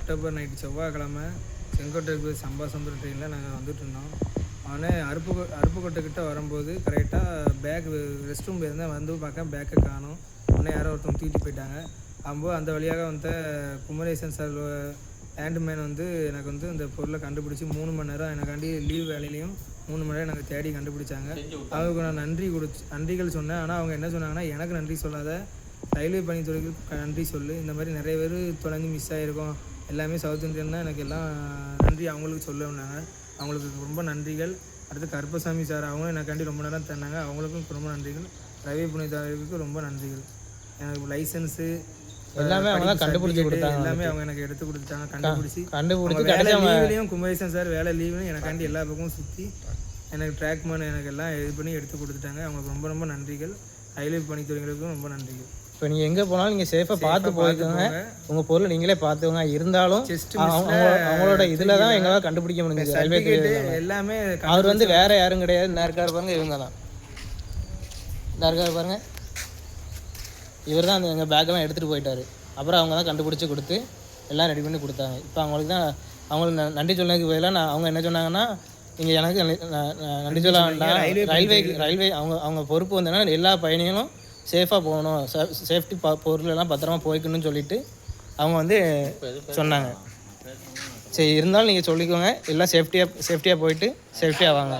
October night செவ்வாய்க்கிழமை செங்கோட்டைக்கு போய் சம்பாசம்பரம் ட்ரெயினில் நாங்கள் வந்துட்டு இருந்தோம். அவனே அருப்புக்கோட்டைக்கிட்ட வரும்போது கரெக்டாக பேக் ரெஸ்ட் ரூம் போயிருந்தேன். வந்து பார்க்க பேக்கை காணும். உடனே யாரோ ஒருத்தவங்க தூக்கிட்டு போயிட்டாங்க. ஆகும்போது அந்த வழியாக வந்த குமரேசன் சார் லேண்ட்மேன் வந்து எனக்கு வந்து இந்த பொருளை கண்டுபிடிச்சி 3 மணி நேரம் எனக்காண்டி லீவ் வேலையிலையும் 3 மணி நேரம் எனக்கு தேடி கண்டுபிடிச்சாங்க. அவங்களுக்கு நான் நன்றிகள் சொன்னேன். ஆனால் அவங்க என்ன சொன்னாங்கன்னா, எனக்கு நன்றி சொல்லாத, ரயில்வே பணித்துறைக்கு நன்றி சொல்லு. இந்த மாதிரி நிறைய பேர் தொலைஞ்சு மிஸ் ஆகிருக்கோம், எல்லாமே சவுத் இந்தியன் தான், எனக்கு எல்லாம் நன்றி அவங்களுக்கு சொல்லுன்னாங்க. அவங்களுக்கு ரொம்ப நன்றிகள். அடுத்து கருப்பசாமி சார் அவங்களும் எனக்காண்டி ரொம்ப நேரம் தந்தாங்க, அவங்களுக்கும் ரொம்ப நன்றிகள். ரயில்வே பணித்துறைக்கு ரொம்ப நன்றிகள். எனக்கு லைசன்ஸு எல்லாமே அவங்க தான் கண்டுபிடிச்சி கொடுத்தாங்க. எல்லாமே அவங்க எனக்கு எடுத்து கொடுத்தாங்க. கண்டுபிடிச்சி வேலை லீவ்லையும் குமரேசன் சார் வேலை லீவ்லையும் எனக்காண்டி எல்லா பக்கமும் சுற்றி எனக்கு ட்ராக் பண்ண எனக்கு எல்லாம் இது பண்ணி எடுத்து கொடுத்துட்டாங்க. அவங்களுக்கு ரொம்ப ரொம்ப நன்றிகள். ரயில்வே பணித்துறைகளுக்கும் ரொம்ப நன்றிகள். இப்போ நீங்கள் எங்கே போனாலும் நீங்கள் சேஃபாக பார்த்து போய்க்கோங்க. உங்கள் பொருள் நீங்களே பார்த்துக்கோங்க. இருந்தாலும் அவங்களோட இதில் தான் எங்களால் கண்டுபிடிக்க முடியுது. ரயில்வே எல்லாமே அவர் வந்து வேறு யாரும் கிடையாது. இந்த இருக்கார் பாருங்க, இவங்க தான். இந்த இருக்கார் பாருங்க, இவர் தான் அந்த எங்கள் பேக்கெல்லாம் எடுத்துகிட்டு போயிட்டார். அப்புறம் அவங்க தான் கண்டுபிடிச்சி கொடுத்து எல்லாம் ரெடி பண்ணி கொடுத்தாங்க. இப்போ அவங்களுக்கு தான் அவங்களுக்கு நன்றி சொன்னதுக்கு பதிலாக அவங்க என்ன சொன்னாங்கன்னா, நீங்கள் எனக்கு நன்றி சொல்ல வேண்டாம், ரயில்வே அவங்க பொறுப்பு வந்தேன்னா எல்லா பயணிகளும் சேஃபாக போகணும், சேஃப்டி பொருளெல்லாம் பத்திரமா போய்க்கணும்னு சொல்லிட்டு அவங்க வந்து சொன்னாங்க. சரி, இருந்தாலும் நீங்கள் சொல்லிக்கோங்க, எல்லாம் சேஃப்டியாக போயிட்டு சேஃப்டியாக வாங்க.